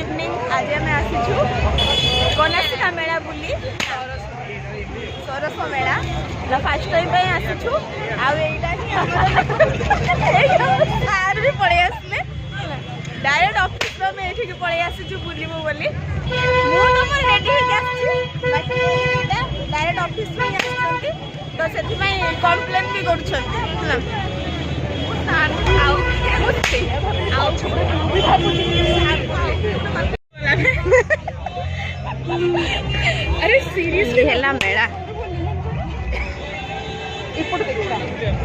Evening आज आम आसीचु बनासीला मेला बुली सरस मेला ना फर्स्ट टाइम पे आसीचु आर भी पड़े आसले डायरेक्ट ऑफिस में मैं एठी के पड़े आसीचु बुलीबो बोली मु तो मोर रेडी हो आसी बाकी डायरेक्ट ऑफिस में आछंती तो सेति में कंप्लेन भी करूछंती अरे सीरियसली है मेला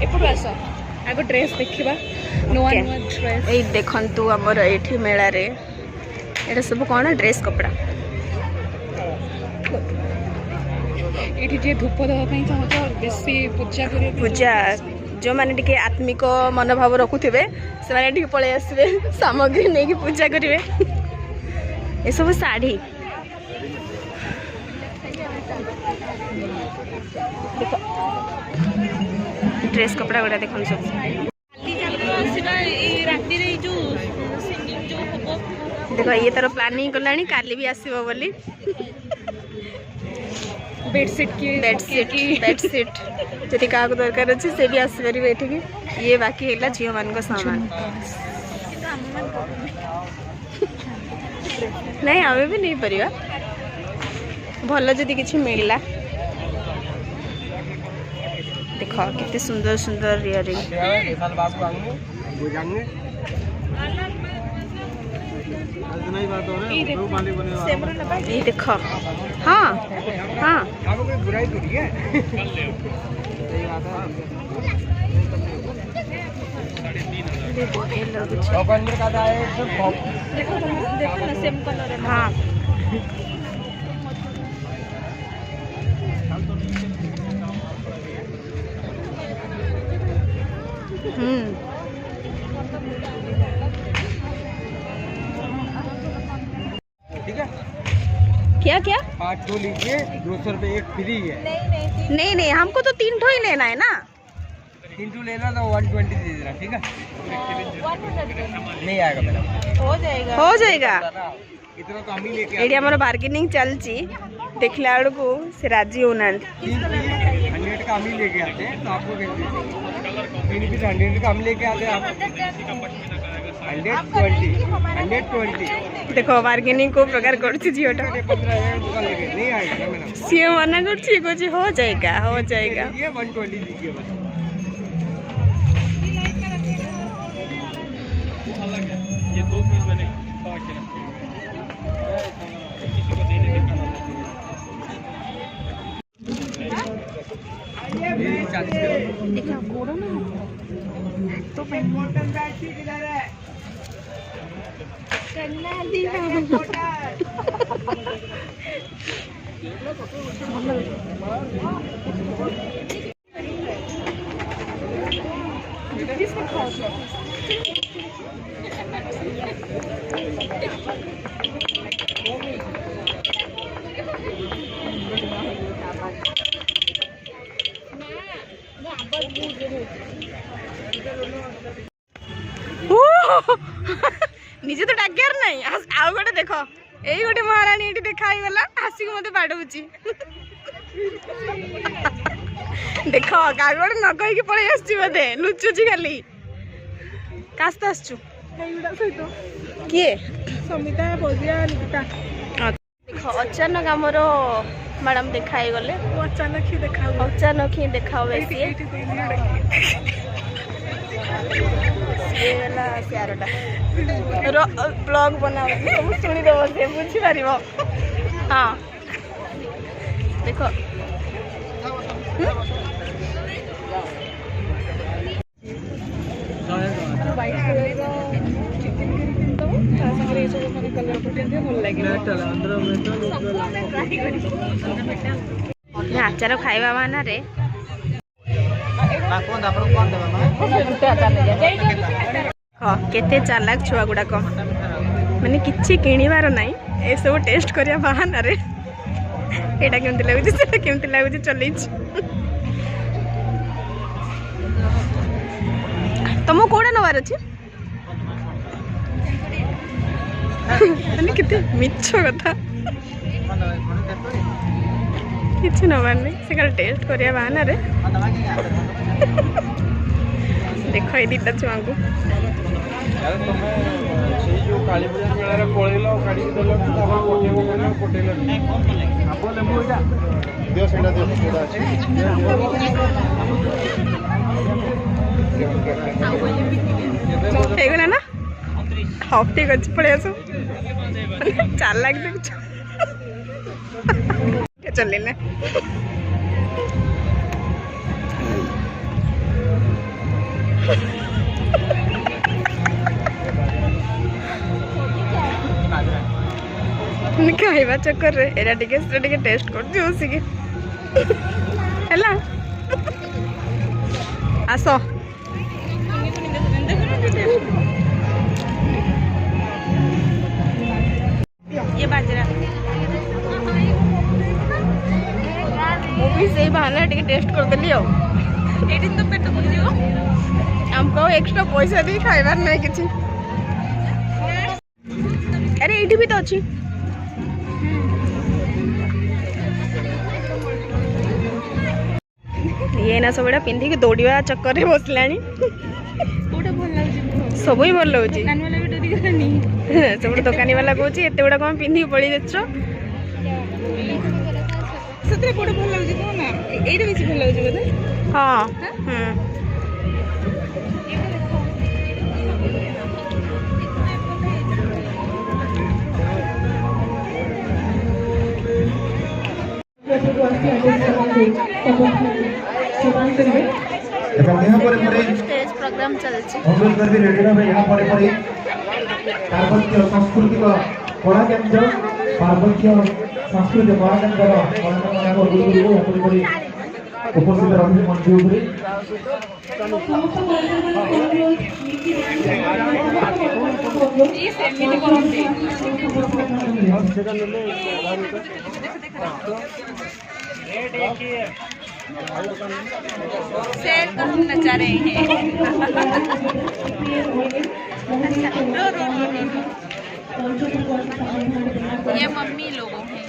एपटू आस आगो ड्रेस देखा नुआ नुआ ड्रेस ए देखंतु हमर एठी मेला रे एटा सब कोन ड्रेस कपड़ा एठी जे धूप दवा पई चाहत बेसी पूजा जो मैंने टिके आत्मिक मनोभाव रखुवे से मैंने टिके पळे आसबे सामग्री नहीं कि पूजा करेंगे ये सब साड़ी ड्रेस कपड़ा गुड़ा देख सब देखो ये तार प्लानिंग कलानी काली भी आसीबो बोली बेडसीट जदि क्या दरकार अच्छे से भी आसपारे ये बाकी है झील मान सामान नहीं आम भी नहीं पार भल जदि किसी मिलला देख केते सुंदर सुंदर इयरिंग ये देख हाँ हाँ हाँ ठीक है क्या क्या 5 ठो लीजिए 200 रुपये एक फ्री है। नहीं हमको तो 3 ठो ही लेना है ना 3 ठो लेना तो 120 दे देना ठीक है नहीं आएगा मैडम हो जाएगा इतना तो हम ही लेके एडी हमर बार्गेनिंग चलची देखला बेलू से राजी होना 100 का हम ही लेके आते हैं तो आपको 100 का हम लेके आते हैं आप 120 देखो बार्गेनिंग को प्रकार करती झीटा नहीं आएगा मैडम सी मना कर हो जाएगा हो जाएगा 120 दीजिए बस ये 2 पीस मैंने देखा गोड़ा ना तो निजे तो डाकियार नहीं आउ गोटे देख यही गोटे महाराणी ये देखा गला आसिक मत बाड़ौची देख कागड़ न कहीकि पलि आसते लुचुची खाली कास्त आसचु किए समिता बजिया निकिता देख अचानक आमर मैडम देखा गले अचानक ही देखा बेसी ब्लॉग बना शुणी दब से बुझीपार हाँ देख आचार खाଇବା मानारे हाँ केते चालाक छुआ गुड़ाक माने किछि किणीबार नाई ए सब टेस्ट करिया बहाना रे एटा केमति लागुछि सेटा केमति लागुछि चलैछि तुमको कोडा नवार अछि ମାନେ କେତେ ମିଛ କଥା କିଛି ନବାର ନାହିଁ ସେ ଖାଲି ଟେଷ୍ଟ କରିବା ବାହାନାରେ ଦେଖ ଏଇ ଦୁଇଟା ଛୁଆଙ୍କୁ ତମେ ସେଇ ଯୋଉ କାଳୀ ପୂଜା ମେଳାରେ ପଳେଇଲ କାଢିକି ଦେଲ ତାପରେ ପଠେଇବ କହିଲ ପଠେଇଲନି ଆମ୍ବ ଲେମ୍ବୁ ଏଇଟା ଦିଅ ସେଇଟା ଦିଅ ସେଇଟା ଅଛି ହେଇଗଲା ନା ହଉ ଠିକ ଅଛି ପଳେଇ ଆସ ଚାଲାକ ଦେଖୁଛ ଚଲେଇଲେ ଖାଇବା ଚକ୍କରରେ ଏଇଟା ଟିକେ ସେଟା ଟିକେ ଟେଷ୍ଟ କରୁଛି ବସିକି ହେଲା ଆସ ये बाजरा ମୁଁ ବି ସେଇ ବାହାନା ଟିକେ ଟେଷ୍ଟ କରିଦେଲି ଆଉ ଏଇଠି ତ ପେଟ ପୁରିଯିବ ଆମକୁ ଆଉ ଏକ୍ସଟ୍ରା ପଇସା ଦେଇ ଖାଇବାର ନାହିଁ କିଛି ଆରେ ଏଇଠି ବି ତ ଅଛି ଇଏ ନା ସବୁଟା ପିନ୍ଧିକି ଦୌଡ଼ିବା ଚକ୍କରରେ ବସିଲାଣି ସବୁ ହିଁ ଭଲ ଲାଗୁଛି ସବୁଠୁ ଦୋକାନୀ ବାଲା କହୁଛି ଏତେ ଗୁଡ଼ା କ'ଣ ପିନ୍ଧିକି ପଳେଇ ଯାଉଛ ସେଥିରେ କୋଉଟା ଭଲ ଲାଗୁଛି କହ ନା ଏଇଟା ବେଶୀ ଭଲ ଲାଗୁଛି ବୋଧେ ହଁ स्टेज प्रोग्राम चलछि अनुरोध करबी रेडी रहे यहाँ पर पार्वत्य सांस्कृतिक कला केन्द्र पार्वत्य सांस्कृतिक कला केन्द्र कलाकार गुरुगुरु उपरि उपस्थित रही मंच उपरि सेट तो हम नचा रहे हैं ये मम्मी लोगों हैं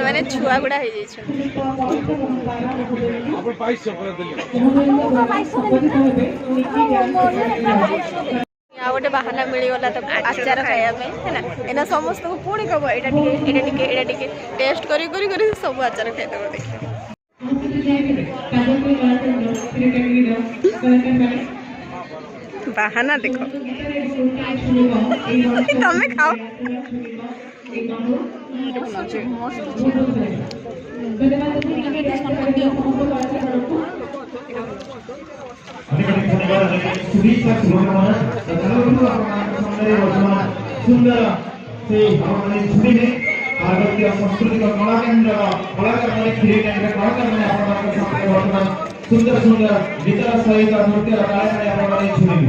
ମାନେ ଛୁଆ ଗୁଡ଼ା ହେଇଯାଇଛନ୍ତି ଆଉ ଗୋଟେ ବାହାନା ମିଳିଗଲା ତ ଆଚାର ଖାଇବା ପାଇଁ ହେଲା ଏଇନା ସମସ୍ତଙ୍କୁ ପୁଣି କବ ଏଇଟା ଟିକେ ଟେଷ୍ଟ କରି ସବୁ ଆଚାର ଖାଇଦେବ ଦେଖ ବାହାନା ଦେଖ ତମେ ଖାଅ सुंदर से पार्वत्य सांस्कृतिक कला केन्द्र कलाकार मैंने क्रिएट कलाकार मैंने वर्तमान सुंदर सुंदर गीतर सहित नृत्य कलाकार छुड़े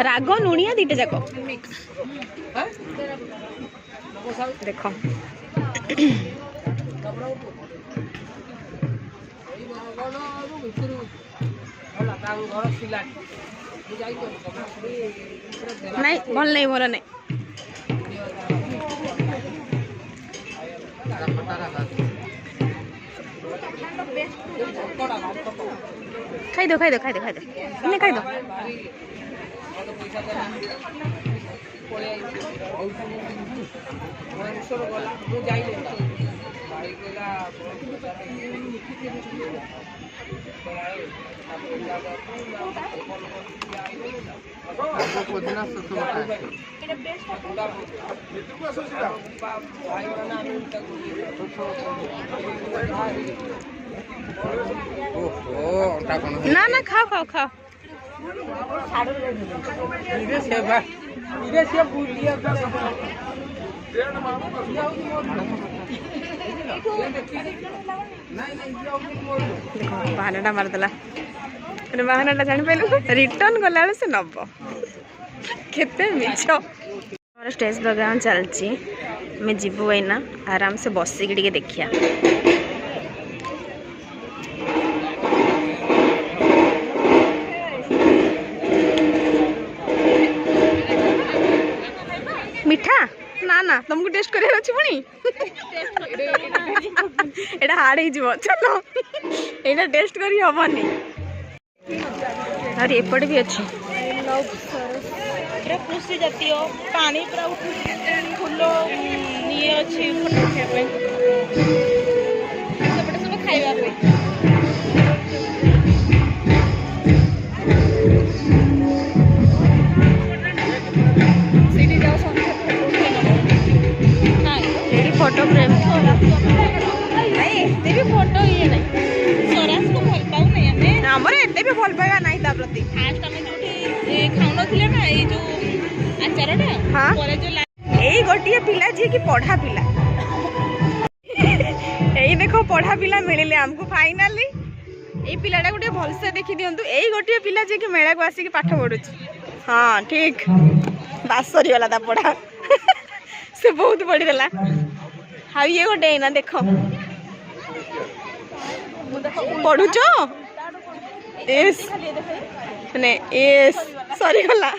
राग नुणिया दीटे जाक देख नहीं भल नहीं मोर नहीं खाई दो नहीं खाई दो ना ना खाओ खाओ खाओ ବାହାନାଟା ମାରିଦେଲା ବାହାନାଟା ଜାଣିପାରିଲୁ ରିଟର୍ନ ଗଲାବେଳେ ସେ ନବ କେତେ ମିଛ ଆମର ଷ୍ଟେଜ ପ୍ରୋଗ୍ରାମ ଚାଲିଛି ଆମେ ଯିବୁ ଏଇନା ଆରାମସେ ବସିକି ଟିକେ ଦେଖିବା মিঠা না না তোমাকে টেস্ট করার আছে পুনি এটা হার্ড হয়ে যাব চলো এটা টেস্ট করি হবনি আর এপটে भी ଅଛି এটা কৃষি জাতীয় পানি পুরা উঠুଛି ফুল নিয়ে ଅଛି ଫଟୋ ଉଠେଇବା ପାଇଁ ସେପଟେ ସବୁ ଖାଇବା ପାଇଁ ସେଠି ଯାଉ ସନ୍ଧ୍ୟା ଏଠି ଫଟୋ ଫ୍ରେମ୍ ନାଇଁ ଏତେ ବି ଫଟୋ ଇଏ ନାହିଁ ସ୍ୱରାଜକୁ ଭଲ ପାଉନାହିଁ ଆମେ ଆମର ଏତେ ବି ଭଲ ପାଇବା ନାହିଁ ତା ପ୍ରତି ଫାଷ୍ଟ ଆମେ ଯୋଉଠି ଖାଉନଥିଲେ ନା ଏଇ ଯୋଉ ଆଚାରଟା ହଁ। ପରେ ଯୋଉ ଏଇ ଗୋଟିଏ ପିଲା ଯିଏ କି ପଢା ପିଲା ଏଇ ଦେଖ ପଢା ପିଲା ମିଳିଲେ ଆମକୁ ଫାଇନାଲି ଏଇ ପିଲାଟାକୁ ଟିକେ ଭଲସେ ଦେଖି ଦିଅନ୍ତୁ ଏଇ ଗୋଟିଏ ପିଲା ଯିଏ କି ମେଳାକୁ ଆସିକି ପାଠ ପଢୁଛି ହଁ ଠିକ ବାସ ସରିଗଲା ତା ପଢା ସେ ବହୁତ ପଢିଦେଲା ଆଉ ଇଏ ଗୋଟେ ଏଇନା ଦେଖ ପଢୁଛ ଏସ୍ ମାନେ ଏସ୍ ସରିଗଲା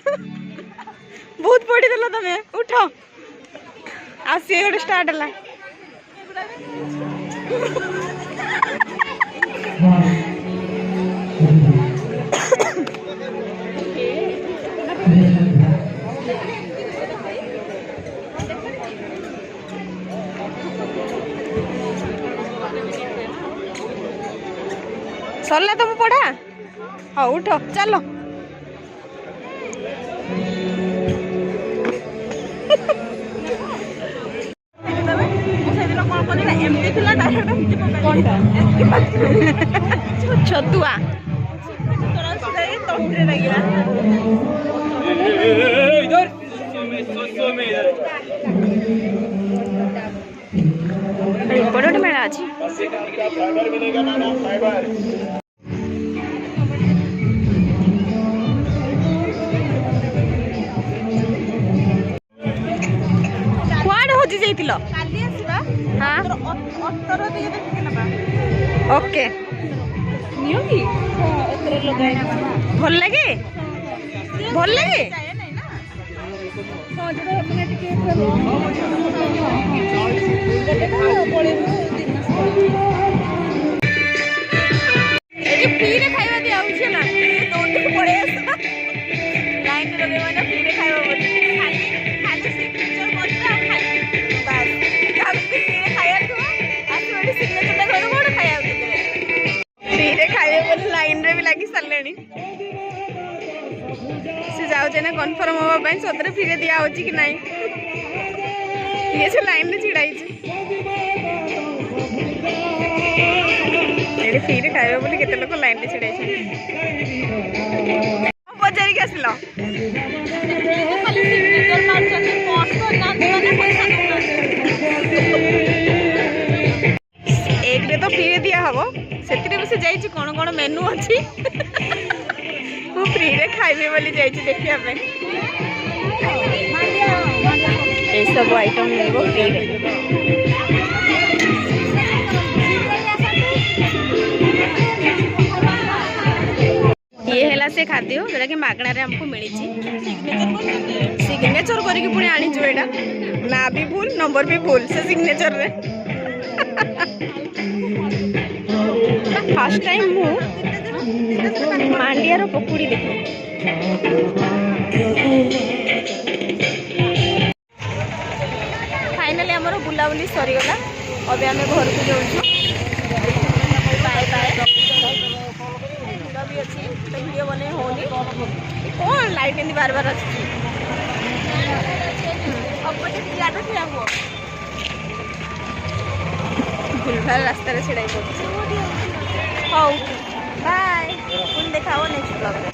ବହୁତ ପଢିଦେଲ ତମେ ଉଠ ଆଉ ସିଏ ଗୋଟେ ଷ୍ଟାର୍ଟ ହେଲା ସରିଲା ତମ ପଢା ହଉ ଉଠ ଚାଲ ଛତୁଆ ଏପଟେ ଗୋଟେ ମେଳା ଅଛି କୁଆଡେ ହଜି ଯାଇଥିଲ କାଲି ଆସିବା ହଁ ଅତର ଟିକେ ଦେଖିକି ନେବା ଓକେ ନିଅ କି ଏଥିରେ ଲଗାଇ ନେବା ଭଲ ଲାଗେ ଭଲ ଲାଗେ ଯାଏ ନାଇଁ ନା ହଁ ଯୋଉଟା ମାନେ ଟିକେ ପଳେଇବୁ ଏଠି ଫ୍ରିରେ ଖାଇବା ଦିଆ ହଉଛି ହେଲା ଦୌଡ଼ିକି ପଳେଇ ଆସ ଲାଇନରେ ଲଗେଇବା ନା ଫ୍ରିରେ ଖାଇବା ବୋଲି ଖାଲି ସିଗ୍ନେଚର କରିବେ ଆଉ ଖାଲି ବାସ୍ କାହାକୁ ଫ୍ରିରେ ଖାଇବାର ଥିବ ଆସିବ ଏଠି ସିଗ୍ନେଚରଟା ଧରିବ ଗୋଟେ ଖାଇବାକୁ ଦେବେ ଫ୍ରିରେ ଖାଇବେ ବୋଲି ଲାଇନରେ ବି ଲାଗି ସାରିଲେଣି ସେ ଯାଉଛି ନା କନଫର୍ମ ହବା ପାଇଁ ସତରେ ଫ୍ରିରେ ଦିଆ ହଉଛି କି ନାହିଁ ଇଏ ସେ ଲାଇନରେ ଛିଡ଼ା ହେଇଛି ଏଠି ଫ୍ରିରେ ଖାଇବେ ବୋଲି କେତେ ଲୋକ ଲାଇନରେ ଛିଡ଼ା ହେଇଛନ୍ତି ପଚାରିକି ଆସିଲ ଖାଲି ସିଗ୍ନେଚର ମାରୁଛନ୍ତି ପର୍ସ କରିନାହାନ୍ତି ମାନେ ପଇସା ଦଉନାହାନ୍ତି ଏକରେ ତ ଫ୍ରିରେ ଦିଆହବ ସେଥିରେ ବି ସେ ଯାଇଛି କ'ଣ କ'ଣ ମେନୁ ଅଛି ମୁଁ ଫ୍ରିରେ ଖାଇବି ବୋଲି ଯାଇଛି ଦେଖିବା ପାଇଁ ଏସବୁ ଆଇଟମ୍ ମିଳିବ ଫ୍ରିରେ ये है से खाद्य जोटा कि मागणार हमको मिली सिग्नेचर करके पुणी आनीचु एटा ना भी भूल नंबर भी भूल से सिग्नेचर रे फर्स्ट टाइम मु मांडिया रो पकुड़ी देखि फाइनली हमरो बुलाबुली सरी गला अबे हमें घर को जाउछु बाय बाय भी अच्छी तो वीडियो बने होनी कौन लाइट एंदी बार बार अच्छी अब बजे ज्यादा थे वो भूलभाल रास्ता रे छड़ाई पड़छ हाउ बाय पुन देखाओ नेक्स्ट ब्लॉग रे।